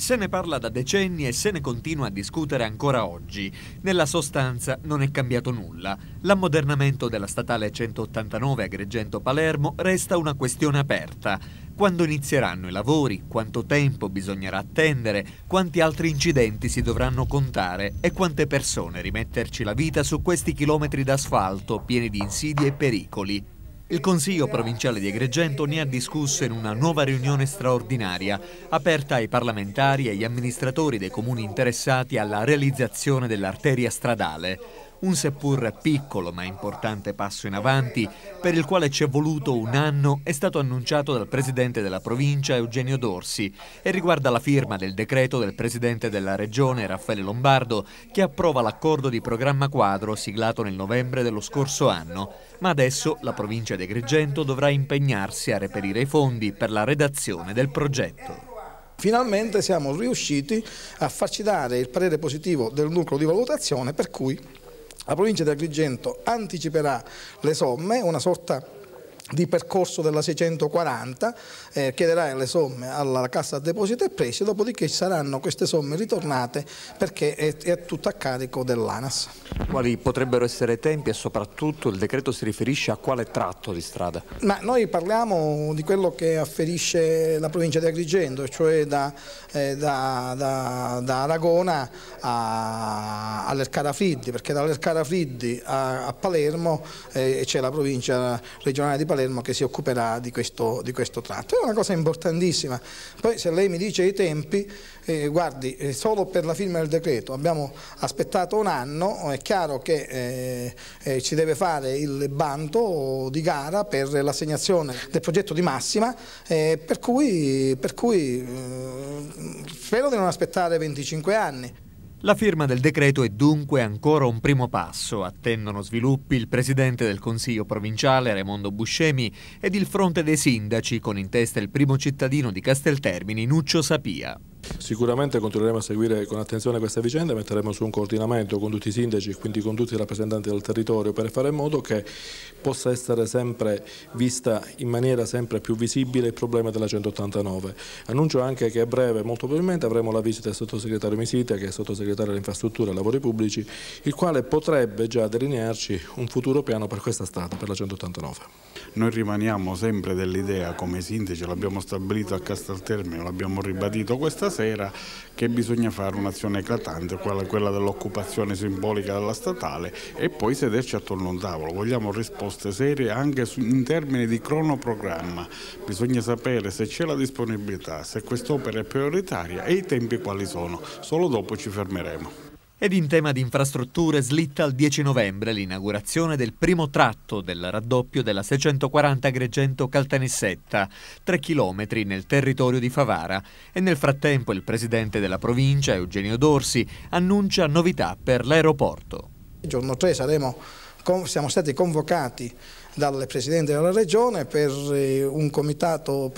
Se ne parla da decenni e se ne continua a discutere ancora oggi. Nella sostanza non è cambiato nulla. L'ammodernamento della statale 189 Agrigento-Palermo resta una questione aperta. Quando inizieranno i lavori, quanto tempo bisognerà attendere, quanti altri incidenti si dovranno contare e quante persone rimetterci la vita su questi chilometri d'asfalto pieni di insidie e pericoli. Il Consiglio provinciale di Agrigento ne ha discusso in una nuova riunione straordinaria, aperta ai parlamentari e agli amministratori dei comuni interessati alla realizzazione dell'arteria stradale. Un seppur piccolo ma importante passo in avanti, per il quale ci è voluto un anno, è stato annunciato dal presidente della provincia Eugenio Dorsi e riguarda la firma del decreto del presidente della regione Raffaele Lombardo, che approva l'accordo di programma quadro siglato nel novembre dello scorso anno. Ma adesso la provincia di Agrigento dovrà impegnarsi a reperire i fondi per la redazione del progetto. Finalmente siamo riusciti a farci dare il parere positivo del nucleo di valutazione, per cui la provincia di Agrigento anticiperà le somme, una sorta di percorso della 640, chiederà le somme alla Cassa Depositi e Prestiti, dopodiché ci saranno queste somme ritornate perché è tutto a carico dell'ANAS. Quali potrebbero essere i tempi e soprattutto il decreto si riferisce a quale tratto di strada? Ma noi parliamo di quello che afferisce la provincia di Agrigento, cioè da Aragona all'Ercara Friddi, perché dall'Ercara Friddi a Palermo c'è la provincia regionale di Palermo che si occuperà di questo tratto. È una cosa importantissima. Poi se lei mi dice i tempi, guardi, solo per la firma del decreto abbiamo aspettato un anno. È chiaro che ci deve fare il bando di gara per l'assegnazione del progetto di massima, per cui spero di non aspettare 25 anni. La firma del decreto è dunque ancora un primo passo. Attendono sviluppi il presidente del Consiglio provinciale Raimondo Buscemi ed il fronte dei sindaci, con in testa il primo cittadino di Casteltermini, Nuccio Sapia. Sicuramente continueremo a seguire con attenzione questa vicenda, metteremo su un coordinamento con tutti i sindaci e quindi con tutti i rappresentanti del territorio per fare in modo che possa essere sempre vista in maniera sempre più visibile il problema della 189. Annuncio anche che a breve, molto probabilmente, avremo la visita del sottosegretario Misita, che è sottosegretario alle infrastrutture e lavori pubblici, il quale potrebbe già delinearci un futuro piano per questa strada, per la 189. Noi rimaniamo sempre dell'idea, come sindaci, l'abbiamo stabilito a Casteltermine, l'abbiamo ribadito questa sera, che bisogna fare un'azione eclatante, quella dell'occupazione simbolica della statale, e poi sederci attorno a un tavolo. Vogliamo risposte serie anche in termini di cronoprogramma. Bisogna sapere se c'è la disponibilità, se quest'opera è prioritaria e i tempi quali sono. Solo dopo ci fermeremo. Ed in tema di infrastrutture slitta al 10 novembre l'inaugurazione del primo tratto del raddoppio della 640 Agrigento-Caltanissetta, 3 chilometri nel territorio di Favara. E nel frattempo il presidente della provincia, Eugenio Dorsi, annuncia novità per l'aeroporto. Il giorno 3 siamo stati convocati dal Presidente della Regione per un comitato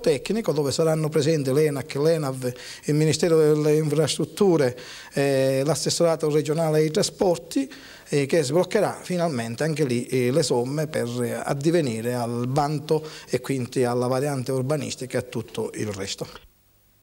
tecnico dove saranno presenti l'ENAC, l'ENAV, il Ministero delle Infrastrutture, l'assessorato regionale dei trasporti, che sbloccherà finalmente anche lì le somme per addivenire al bando e quindi alla variante urbanistica e a tutto il resto.